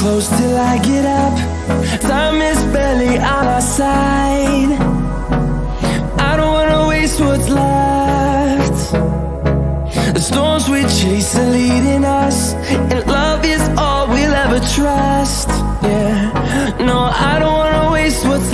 close till I get up. Time is barely on our side. I don't wanna waste what's left. The storms we chase are leading us, and love is all we'll ever trust. Yeah, no, I don't wanna waste what's